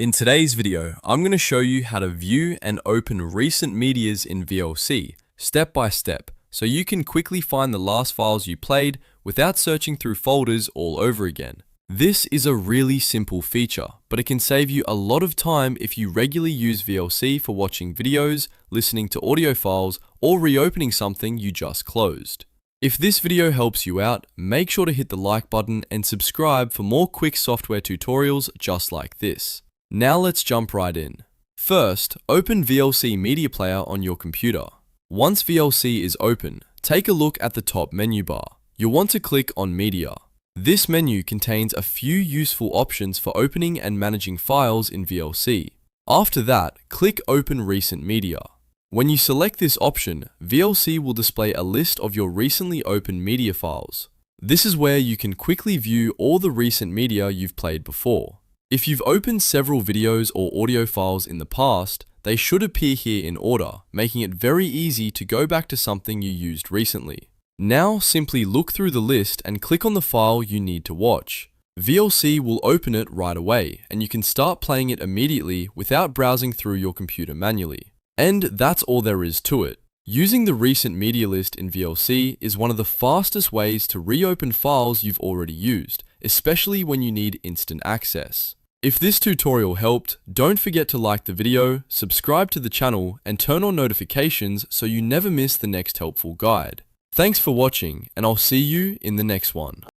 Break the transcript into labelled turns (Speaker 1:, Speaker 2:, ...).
Speaker 1: In today's video, I'm going to show you how to view and open recent medias in VLC, step by step, so you can quickly find the last files you played without searching through folders all over again. This is a really simple feature, but it can save you a lot of time if you regularly use VLC for watching videos, listening to audio files, or reopening something you just closed. If this video helps you out, make sure to hit the like button and subscribe for more quick software tutorials just like this. Now let's jump right in. First, open VLC Media Player on your computer. Once VLC is open, take a look at the top menu bar. You'll want to click on Media. This menu contains a few useful options for opening and managing files in VLC. After that, click Open Recent Media. When you select this option, VLC will display a list of your recently opened media files. This is where you can quickly view all the recent media you've played before. If you've opened several videos or audio files in the past, they should appear here in order, making it very easy to go back to something you used recently. Now simply look through the list and click on the file you need to watch. VLC will open it right away, and you can start playing it immediately without browsing through your computer manually. And that's all there is to it. Using the recent media list in VLC is one of the fastest ways to reopen files you've already used, especially when you need instant access. If this tutorial helped, don't forget to like the video, subscribe to the channel, and turn on notifications so you never miss the next helpful guide. Thanks for watching, and I'll see you in the next one.